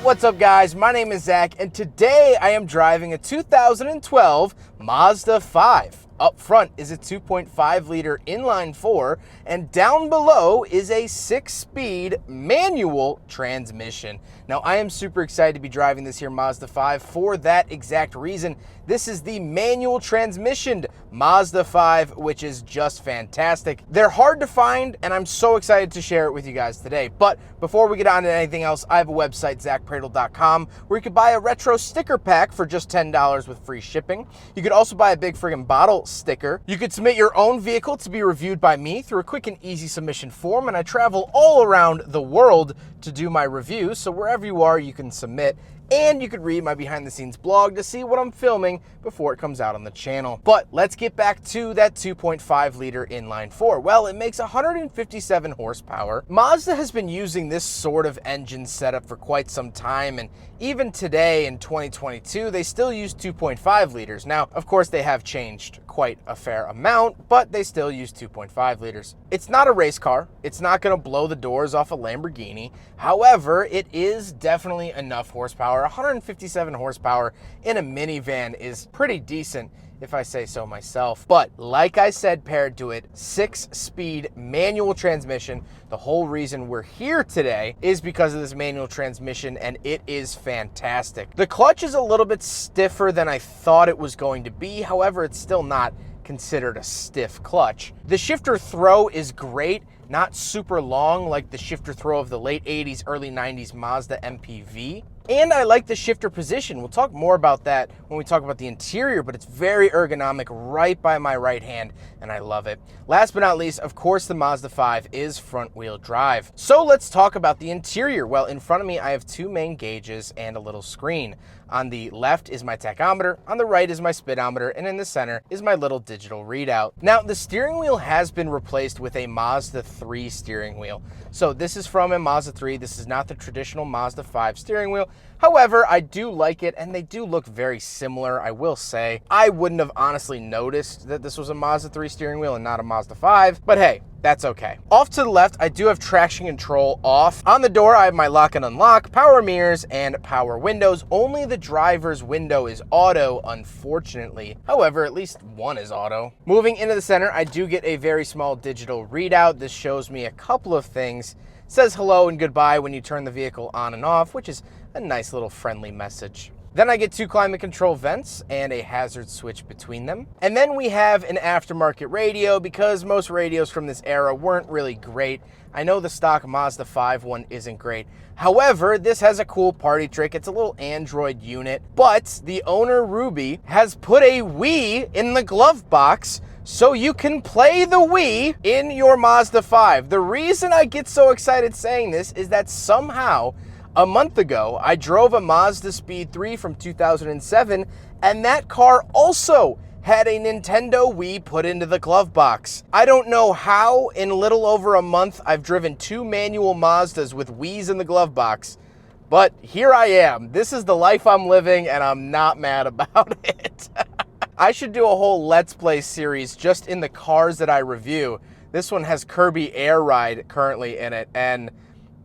What's up guys, my name is Zach and today I am driving a 2012 Mazda 5. Up front is a 2.5 liter inline 4 and down below is a 6-speed manual transmission. Now I am super excited to be driving this here Mazda 5 for that exact reason. This is the manual transmissioned Mazda 5, which is just fantastic. They're hard to find and I'm so excited to share it with you guys today. But before we get on to anything else, I have a website, zackpradel.com, where you could buy a retro sticker pack for just $10 with free shipping. You could also buy a big friggin' bottle sticker. You could submit your own vehicle to be reviewed by me through a quick and easy submission form, and I travel all around the world to do my reviews, so wherever you are, you can submit. And you could read my behind the scenes blog to see what I'm filming before it comes out on the channel. But let's get back to that 2.5 liter inline 4. Well, it makes 157 horsepower. Mazda has been using this sort of engine setup for quite some time, and even today in 2022, they still use 2.5 liters. Now, of course, they have changed quite a fair amount, but they still use 2.5 liters. It's not a race car. It's not gonna blow the doors off a Lamborghini. However, it is definitely enough horsepower. 157 horsepower in a minivan is pretty decent, if I say so myself. But like I said, paired to it, 6-speed manual transmission. The whole reason we're here today is because of this manual transmission, and it is fantastic. The clutch is a little bit stiffer than I thought it was going to be. However, it's still not considered a stiff clutch. The shifter throw is great, not super long like the shifter throw of the late 80s, early 90s Mazda MPV. And I like the shifter position. We'll talk more about that when we talk about the interior, but it's very ergonomic right by my right hand, and I love it. Last but not least, of course, the Mazda 5 is front-wheel drive. So let's talk about the interior. Well, in front of me, I have two main gauges and a little screen. On the left is my tachometer, on the right is my speedometer, and in the center is my little digital readout. Now, the steering wheel has been replaced with a Mazda 3 steering wheel. So this is from a Mazda 3. This is not the traditional Mazda 5 steering wheel. However, I do like it, and they do look very similar, I will say. I wouldn't have honestly noticed that this was a Mazda 3 steering wheel and not a Mazda 5, but hey, that's okay. Off to the left, I do have traction control off. On the door, I have my lock and unlock, power mirrors, and power windows. Only the driver's window is auto, unfortunately. However, at least one is auto. Moving into the center, I do get a very small digital readout. This shows me a couple of things. It says hello and goodbye when you turn the vehicle on and off, which is a nice little friendly message. Then I get two climate control vents and a hazard switch between them. And then we have an aftermarket radio because most radios from this era weren't really great. I know the stock Mazda 5 one isn't great. However, this has a cool party trick. It's a little Android unit, but the owner, Ruby, has put a Wii in the glove box so you can play the Wii in your Mazda 5. The reason I get so excited saying this is that somehow a month ago, I drove a Mazda Speed 3 from 2007, and that car also had a Nintendo Wii put into the glove box. I don't know how in a little over a month I've driven two manual Mazdas with Wiis in the glove box, but here I am. This is the life I'm living, and I'm not mad about it. I should do a whole Let's Play series just in the cars that I review. This one has Kirby Air Ride currently in it, and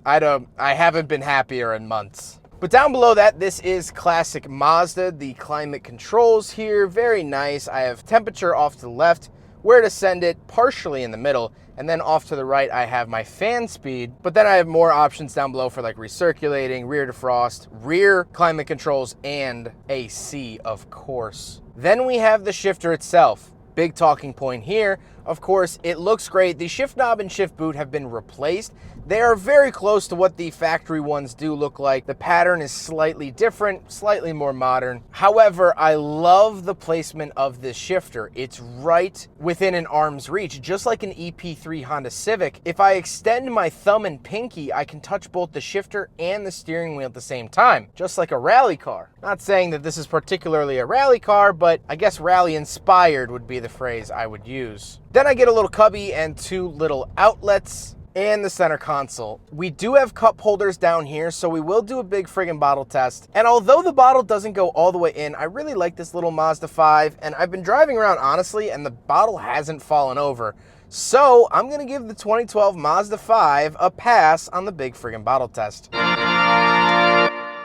I haven't been happier in months. But down below that, this is classic Mazda. The climate controls here, very nice. I have temperature off to the left, where to send it, partially in the middle, and then off to the right, I have my fan speed. But then I have more options down below for like recirculating, rear defrost, rear climate controls, and AC, of course. Then we have the shifter itself. Big talking point here. Of course, it looks great. The shift knob and shift boot have been replaced. They are very close to what the factory ones do look like. The pattern is slightly different, slightly more modern. However, I love the placement of this shifter. It's right within an arm's reach, just like an EP3 Honda Civic. If I extend my thumb and pinky, I can touch both the shifter and the steering wheel at the same time, just like a rally car. Not saying that this is particularly a rally car, but I guess rally inspired would be the phrase I would use. Then I get a little cubby and two little outlets and the center console. We do have cup holders down here, so we will do a big friggin' bottle test. And although the bottle doesn't go all the way in, I really like this little Mazda 5, and I've been driving around honestly, and the bottle hasn't fallen over. So I'm gonna give the 2012 Mazda 5 a pass on the big friggin' bottle test.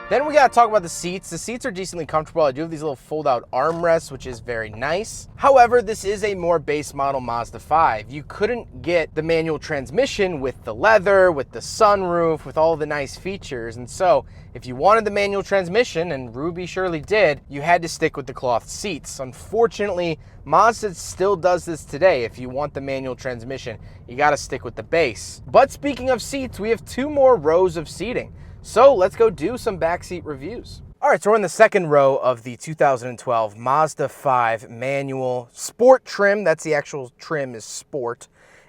Then we gotta talk about the seats. The seats are decently comfortable. I do have these little fold-out armrests, which is very nice. However, this is a more base model Mazda 5. You couldn't get the manual transmission with the leather, with the sunroof, with all the nice features. And so, if you wanted the manual transmission, and Ruby surely did, you had to stick with the cloth seats. Unfortunately, Mazda still does this today. If you want the manual transmission, you gotta stick with the base. But speaking of seats, we have 2 more rows of seating. So let's go do some backseat reviews. All right, so we're in the second row of the 2012 Mazda 5 manual sport trim. That's the actual trim, is sport.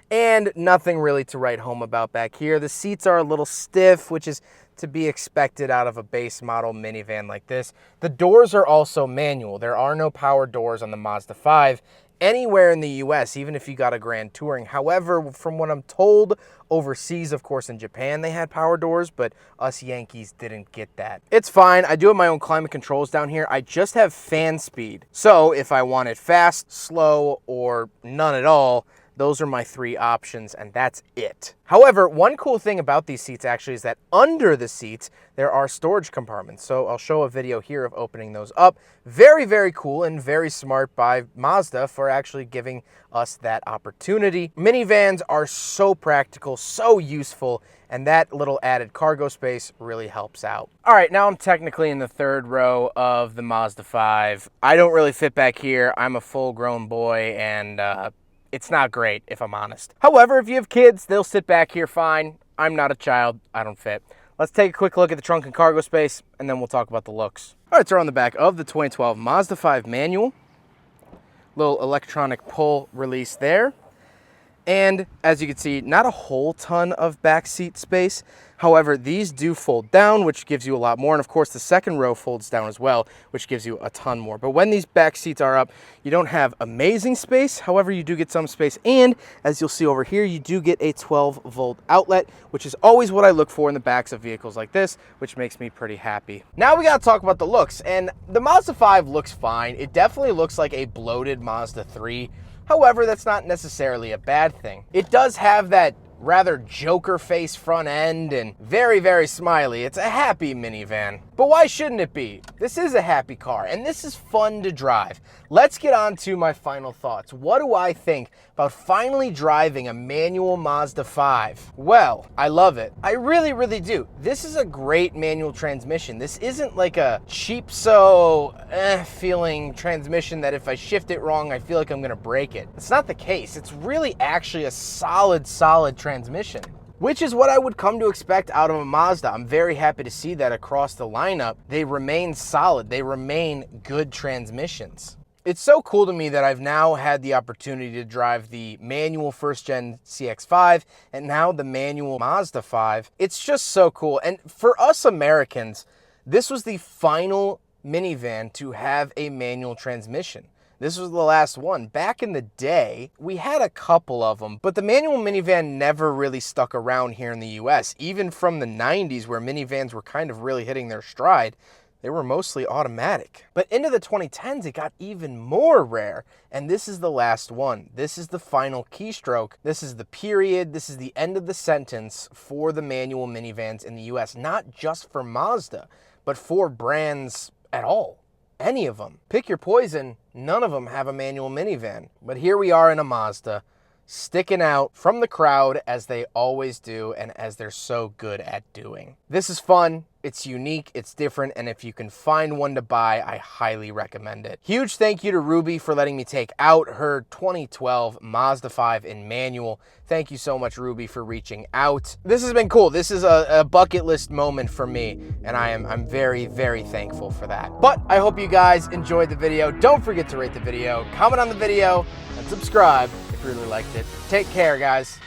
And nothing really to write home about back here. The seats are a little stiff, which is to be expected out of a base model minivan like this. The doors are also manual. There are no power doors on the Mazda 5 anywhere in the US, even if you got a Grand Touring. However, from what I'm told, overseas, of course, in Japan, they had power doors, but us Yankees didn't get that. It's fine. I do have my own climate controls down here. I just have fan speed. So if I want it fast, slow, or none at all, those are my 3 options, and that's it. However, one cool thing about these seats actually is that under the seats, there are storage compartments. So I'll show a video here of opening those up. Very, very cool and very smart by Mazda for actually giving us that opportunity. Minivans are so practical, so useful, and that little added cargo space really helps out. All right, now I'm technically in the 3rd row of the Mazda 5. I don't really fit back here. I'm a full-grown boy, and it's not great, if I'm honest. However, if you have kids, they'll sit back here fine. I'm not a child. I don't fit. Let's take a quick look at the trunk and cargo space, and then we'll talk about the looks. All right, so we're on the back of the 2012 Mazda 5 manual. Little electronic pull release there. And as you can see, not a whole ton of back seat space. However, these do fold down, which gives you a lot more. And of course, the second row folds down as well, which gives you a ton more. But when these back seats are up, you don't have amazing space. However, you do get some space. And as you'll see over here, you do get a 12-volt outlet, which is always what I look for in the backs of vehicles like this, which makes me pretty happy. Now we gotta talk about the looks. And the Mazda 5 looks fine. It definitely looks like a bloated Mazda 3. However, that's not necessarily a bad thing. It does have that rather Joker face front end and very, very smiley. It's a happy minivan. But why shouldn't it be? This is a happy car, and this is fun to drive. Let's get on to my final thoughts. What do I think about finally driving a manual Mazda 5? Well, I love it. I really, really do. This is a great manual transmission. This isn't like a cheap feeling transmission that if I shift it wrong, I feel like I'm gonna break it. It's not the case. It's really actually a solid transmission, which is what I would come to expect out of a Mazda. I'm very happy to see that across the lineup. They remain solid. They remain good transmissions. It's so cool to me that I've now had the opportunity to drive the manual first-gen CX-5 and now the manual Mazda 5. It's just so cool. And for us Americans, this was the final minivan to have a manual transmission. This was the last one. Back in the day, we had a couple of them, but the manual minivan never really stuck around here in the US. Even from the 90s, where minivans were kind of really hitting their stride, they were mostly automatic. But into the 2010s, it got even more rare, and this is the last one. This is the final keystroke. This is the period. This is the end of the sentence for the manual minivans in the US, not just for Mazda, but for brands at all. Any of them. Pick your poison. None of them have a manual minivan. But here we are in a Mazda, sticking out from the crowd as they always do and as they're so good at doing. This is fun. It's unique, it's different, and if you can find one to buy, I highly recommend it. Huge thank you to Ruby for letting me take out her 2012 Mazda 5 in manual. Thank you so much, Ruby, for reaching out. This has been cool. This is a bucket list moment for me, and I'm very, very thankful for that. But I hope you guys enjoyed the video. Don't forget to rate the video, comment on the video, and subscribe if you really liked it. Take care, guys.